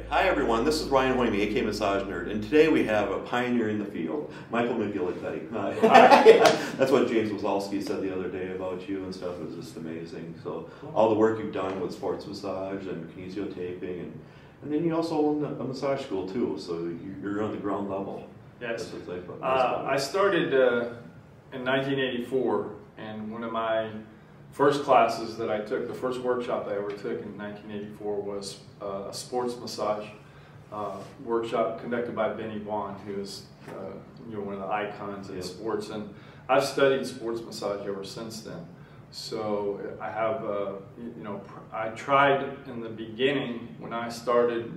Hi everyone, this is Ryan Hoyme, aka Massage Nerd, and today we have a pioneer in the field, Michael McGillicuddy. That's what James Wazowski said the other day about you and stuff. It was just amazing. So all the work you've done with sports massage and kinesio taping, and then you also own a massage school too, so you're on the ground level. Yes. I started in 1984, and one of my first classes that I took, the first workshop I ever took in 1984 was a sports massage workshop conducted by Benny Vaughn, who is one of the icons in sports. And I've studied sports massage ever since then. So I have, I tried in the beginning when I started.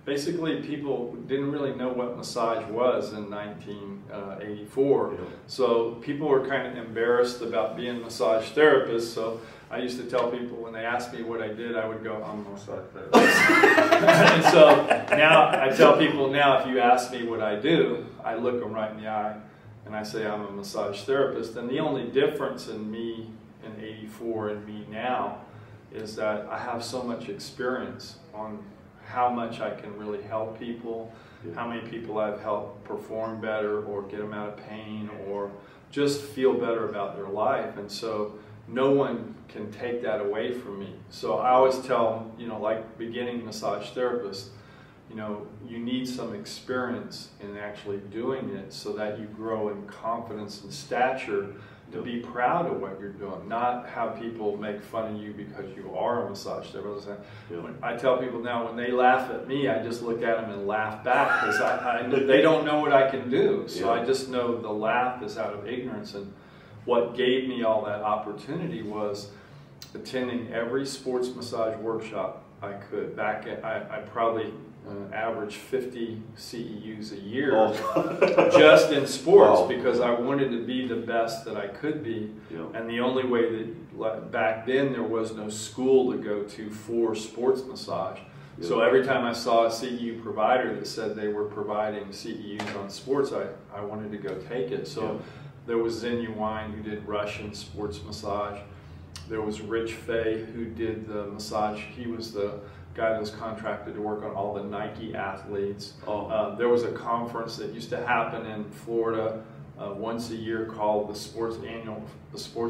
Basically, people didn't really know what massage was in 1984. Yeah. So people were kind of embarrassed about being massage therapists. So I used to tell people when they asked me what I did, I would go, I'm a massage therapist. And so now I tell people now, if you ask me what I do, I look them right in the eye and I say I'm a massage therapist. And the only difference in me in 84 and me now is that I have so much experience on how much I can really help people, how many people I've helped perform better or get them out of pain or just feel better about their life. And so no one can take that away from me. So I always tell, like beginning massage therapists, you need some experience in actually doing it so that you grow in confidence and stature to be proud of what you're doing, not have people make fun of you because you are a massage therapist. I tell people now, when they laugh at me, I just look at them and laugh back because they don't know what I can do. So I just know the laugh is out of ignorance. And what gave me all that opportunity was attending every sports massage workshop I could. I probably averaged 50 CEUs a year just in sports because I wanted to be the best that I could be. And the only way that back then there was no school to go to for sports massage. So every time I saw a CEU provider that said they were providing CEUs on sports, I wanted to go take it. So there was Xenia Wine who did Russian sports massage. There was Rich Fay who did the massage. He was the guy that was contracted to work on all the Nike athletes. There was a conference that used to happen in Florida once a year called the Sports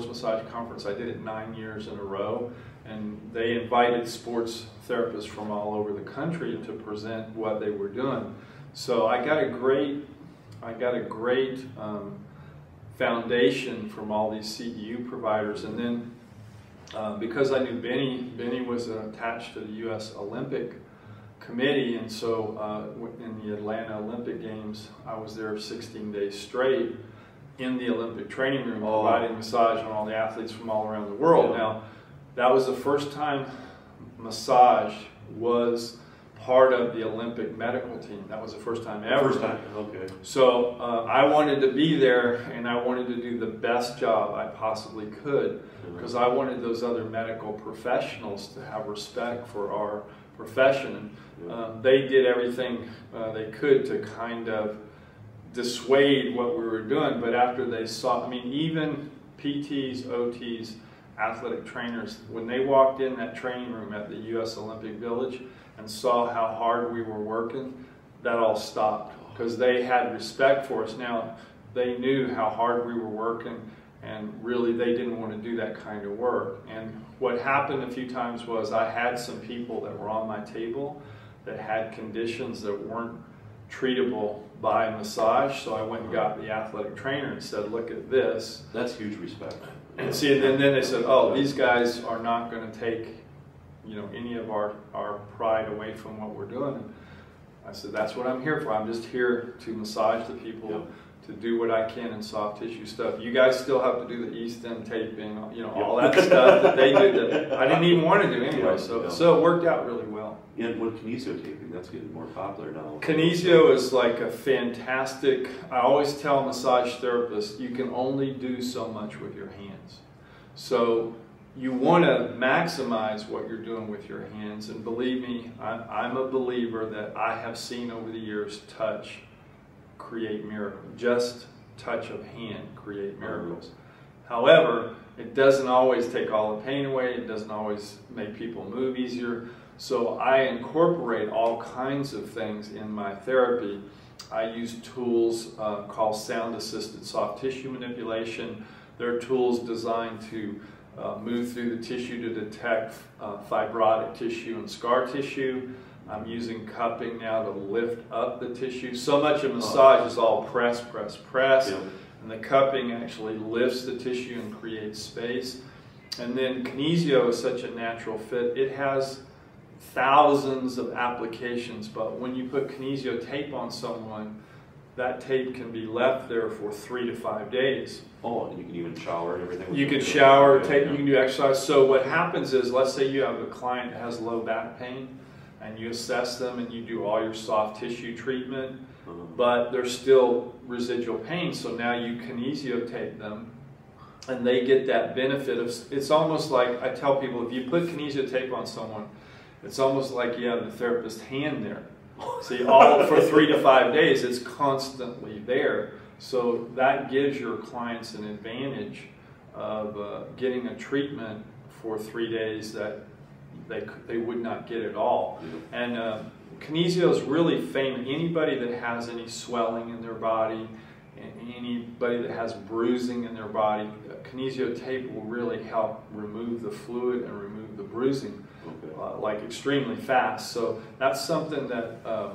Massage Conference. I did it 9 years in a row, and they invited sports therapists from all over the country to present what they were doing. So I got a great foundation from all these CEU providers, and then because I knew Benny was attached to the U.S. Olympic Committee, and so in the Atlanta Olympic Games, I was there 16 days straight in the Olympic training room providing massage on all the athletes from all around the world. Now, that was the first time massage was part of the Olympic medical team. That was the first time ever. First time, okay. So I wanted to be there, and I wanted to do the best job I possibly could because I wanted those other medical professionals to have respect for our profession. And they did everything they could to kind of dissuade what we were doing, but after they saw, even PTs, OTs, athletic trainers, when they walked in that training room at the U.S. Olympic Village and saw how hard we were working, that all stopped because they had respect for us. Now, they knew how hard we were working, and really they didn't want to do that kind of work. And what happened a few times was I had some people that were on my table that had conditions that weren't treatable by massage, so I went and got the athletic trainer and said, look at this. That's huge respect. And see, and then they said, oh, these guys are not going to take any of our pride away from what we're doing. And I said, that's what I'm here for. I'm just here to massage the people, to do what I can in soft tissue stuff. You guys still have to do the East End taping, all that stuff that they did that I didn't even want to do anyway. So it worked out really well. And with Kinesio taping, that's getting more popular now. Kinesio is like a fantastic, I always tell massage therapists, you can only do so much with your hands. So you want to maximize what you're doing with your hands, and believe me, I'm a believer that I have seen over the years touch create miracles. Just touch of hand create miracles. However, it doesn't always take all the pain away. It doesn't always make people move easier. So I incorporate all kinds of things in my therapy. I use tools called sound-assisted soft tissue manipulation. They're tools designed to move through the tissue to detect fibrotic tissue and scar tissue. I'm using cupping now to lift up the tissue. So much of massage is all press, press, press. Yep. And the cupping actually lifts the tissue and creates space. And then Kinesio is such a natural fit. It has thousands of applications, but when you put Kinesio tape on someone, that tape can be left there for 3 to 5 days. Oh, and you can even shower and everything. You can shower, you can do exercise. So what happens is, let's say you have a client that has low back pain, and you assess them and you do all your soft tissue treatment, but there's still residual pain, so now you Kinesio tape them, and they get that benefit of, it's almost like, I tell people, if you put Kinesio tape on someone, it's almost like you have the therapist's hand there. See, all for 3 to 5 days, it's constantly there. So that gives your clients an advantage of getting a treatment for 3 days that they would not get at all. And Kinesio is really famous. Anybody that has any swelling in their body, anybody that has bruising in their body, Kinesio tape will really help remove the fluid and remove the bruising, like extremely fast. So that's something that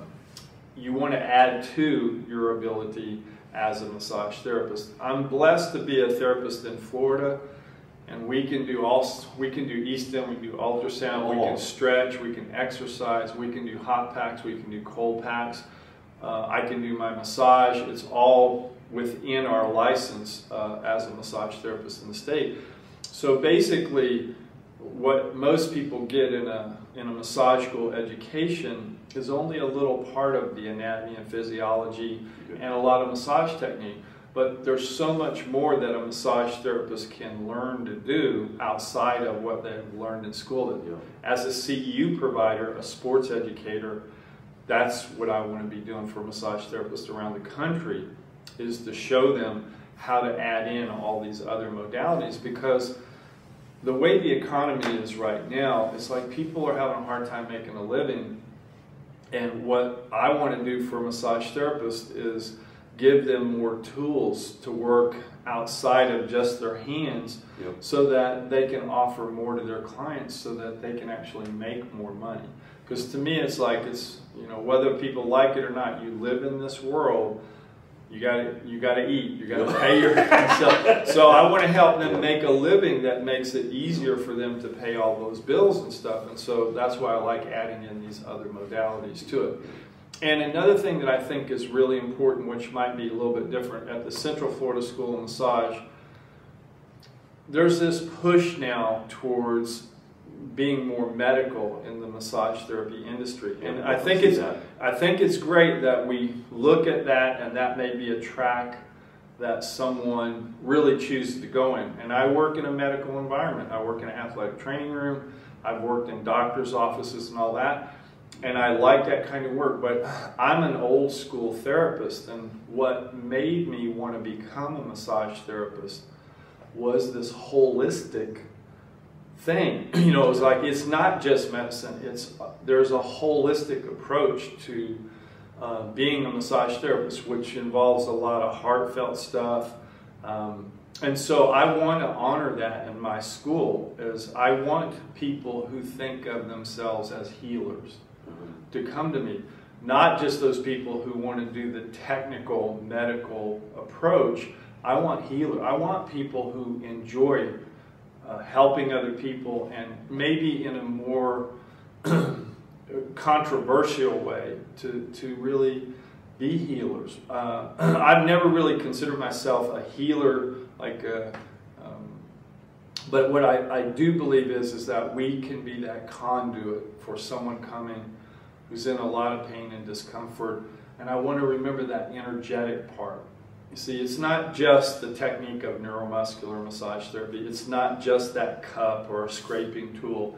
you want to add to your ability as a massage therapist. I'm blessed to be a therapist in Florida, and we can do Easton, we can do ultrasound, we can stretch, we can exercise, we can do hot packs, we can do cold packs. I can do my massage. It's all within our license as a massage therapist in the state. So basically, what most people get in a massage school education is only a little part of the anatomy and physiology and a lot of massage technique. But there's so much more that a massage therapist can learn to do outside of what they've learned in school. As a CEU provider, a sports educator, that's what I want to be doing for massage therapists around the country, is to show them how to add in all these other modalities, because the way the economy is right now, it's like people are having a hard time making a living, and what I want to do for massage therapists is give them more tools to work outside of just their hands, so that they can offer more to their clients, so that they can actually make more money. Because to me, it's like, whether people like it or not, you live in this world. You gotta eat. You gotta pay your so I want to help them make a living that makes it easier for them to pay all those bills and stuff. And so that's why I like adding in these other modalities to it. And another thing that I think is really important, which might be a little bit different, at the Central Florida School of Massage, there's this push now towards being more medical in the massage therapy industry. And I think it's great that we look at that, and that may be a track that someone really chooses to go in. And I work in a medical environment. I work in an athletic training room. I've worked in doctors' offices and all that. And I like that kind of work, but I'm an old school therapist, and what made me want to become a massage therapist was this holistic thing. It was like, it's not just medicine, there's a holistic approach to being a massage therapist, which involves a lot of heartfelt stuff. And so I want to honor that in my school, as I want people who think of themselves as healers to come to me. Not just those people who want to do the technical medical approach. I want healers. I want people who enjoy helping other people, and maybe in a more controversial way to really be healers. I've never really considered myself a healer, but what I do believe is that we can be that conduit for someone coming who's in a lot of pain and discomfort, and I want to remember that energetic part. You see, it's not just the technique of neuromuscular massage therapy. It's not just that cup or a scraping tool.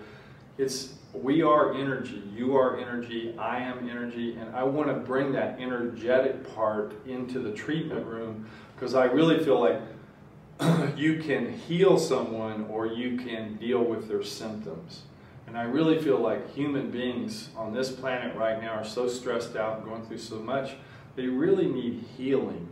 We are energy. You are energy. I am energy. And I want to bring that energetic part into the treatment room, because I really feel like you can heal someone, or you can deal with their symptoms. And I really feel like human beings on this planet right now are so stressed out and going through so much, they really need healing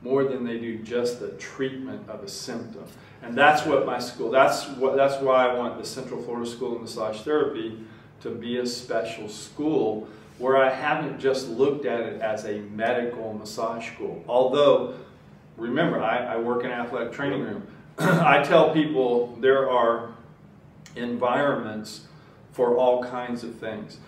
more than they do just the treatment of a symptom. And that's what my school, that's why I want the Central Florida School of Massage Therapy to be a special school where I haven't just looked at it as a medical massage school. Although, remember, I work in an athletic training room. I tell people there are environments for all kinds of things.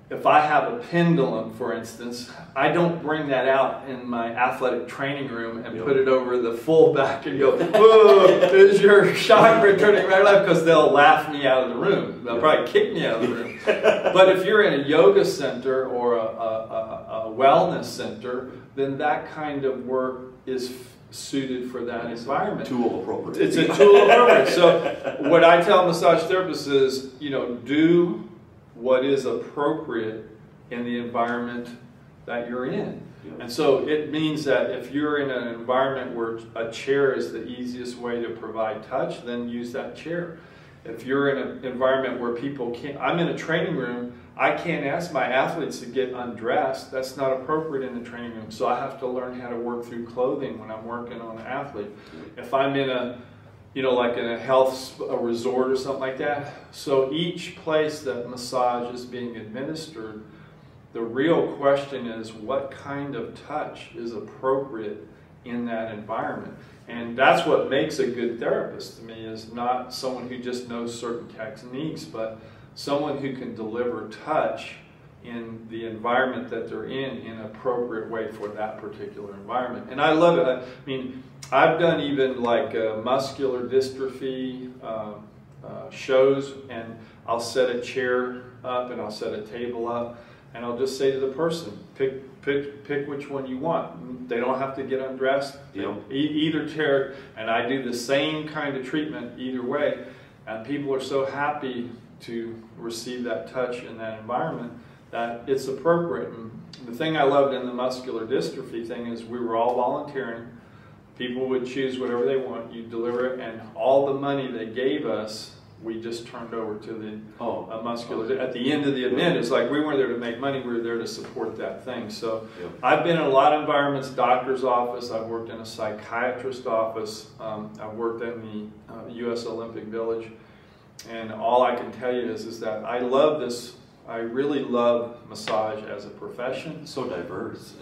If I have a pendulum, for instance, I don't bring that out in my athletic training room and put it over the full back and go, whoa, is your chakra turning right or left? Because they'll laugh me out of the room. They'll probably kick me out of the room. But if you're in a yoga center or a wellness center, then that kind of work is suited for that environment. Tool appropriate. It's a tool appropriate. So what I tell massage therapists is, do what is appropriate in the environment that you're in. And so it means that if you're in an environment where a chair is the easiest way to provide touch, then use that chair. If you're in an environment where people can't, I'm in a training room, I can't ask my athletes to get undressed. That's not appropriate in the training room. So I have to learn how to work through clothing when I'm working on an athlete. If I'm in a like in a health resort or something like that. So each place that massage is being administered, the real question is what kind of touch is appropriate in that environment. And that's what makes a good therapist to me, is not someone who just knows certain techniques, but someone who can deliver touch in the environment that they're in an appropriate way for that particular environment. And I love it. I mean, I've done even like muscular dystrophy shows, and I'll set a chair up and I'll set a table up, and I'll just say to the person, pick which one you want. They don't have to get undressed. Either chair, and I do the same kind of treatment either way, and people are so happy to receive that touch in that environment that it's appropriate. And the thing I loved in the muscular dystrophy thing is we were all volunteering. People would choose whatever they want, you deliver it, and all the money they gave us, we just turned over to the muscular. At the end of the event, it's like we weren't there to make money, we were there to support that thing. So I've been in a lot of environments, doctor's office, I've worked in a psychiatrist office, I've worked in the U.S. Olympic Village, and all I can tell you is that I love this. I really love massage as a profession. It's so diverse.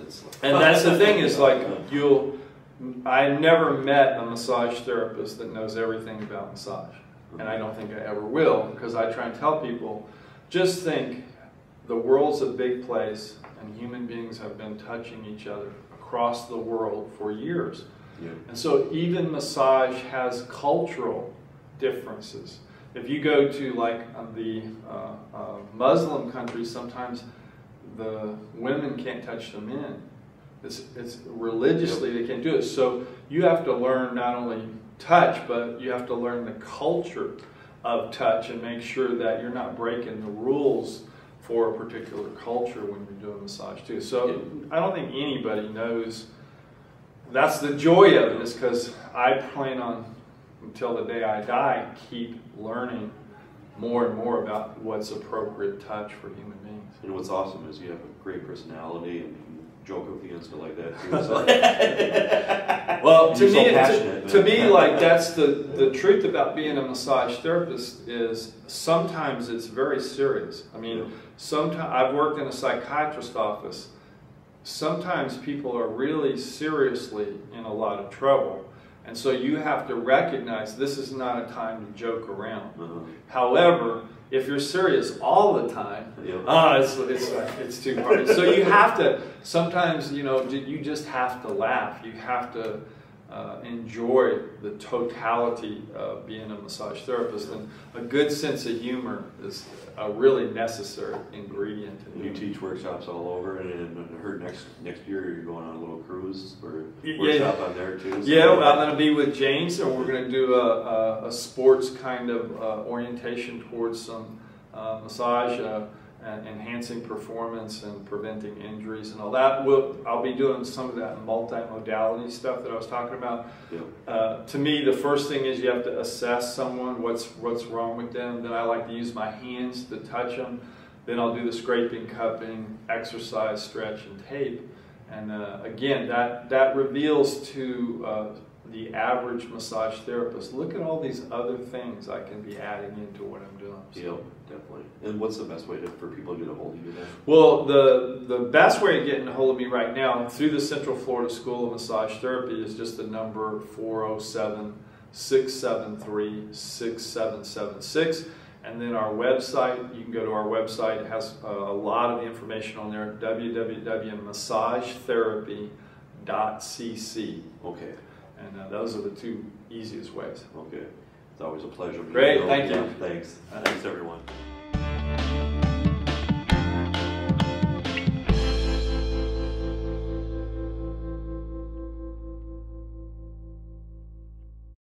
And that's the thing, is like I never met a massage therapist that knows everything about massage. And I don't think I ever will, because I try and tell people, just think, the world's a big place, and human beings have been touching each other across the world for years. And so even massage has cultural differences. If you go to like the Muslim countries, sometimes the women can't touch the men. It's religiously they can't do it. So you have to learn not only touch, but you have to learn the culture of touch and make sure that you're not breaking the rules for a particular culture when you're doing massage too. So I don't think anybody knows. That's the joy of it, is because I plan on, until the day I die, keep learning more and more about what's appropriate touch for human beings. And what's awesome is you have a great personality and joke with you and stuff like that too. So. Well, to me, like that's the truth about being a massage therapist, is sometimes it's very serious. I mean, sometimes I've worked in a psychiatrist office. Sometimes people are really seriously in a lot of trouble. And so you have to recognize this is not a time to joke around. However, if you're serious all the time, it's too hard. So you have to, sometimes, you just have to laugh. You have to enjoy the totality of being a massage therapist. And a good sense of humor is a really necessary ingredient. You teach workshops all over, and I heard next year you're going on a little cruise or Yeah. workshop on there too. So. Yeah, well, I'm going to be with James, and we're going to do a sports kind of orientation towards some massage. enhancing performance and preventing injuries and all that. I'll be doing some of that multimodality stuff that I was talking about. Yep. To me, the first thing is you have to assess someone, what's wrong with them. Then I like to use my hands to touch them. Then I'll do the scraping, cupping, exercise, stretch, and tape. And again, that reveals to the average massage therapist, look at all these other things I can be adding into what I'm doing. So. Yep, definitely. And what's the best way for people to get a hold of you then? Well, the best way of getting a hold of me right now through the Central Florida School of Massage Therapy is just the number 407-673-6776. And then our website, you can go to our website. It has a lot of the information on there, www.massagetherapy.cc. Okay. And those are the two easiest ways. Okay. It's always a pleasure. Great, thank you. Thanks. Thanks, everyone.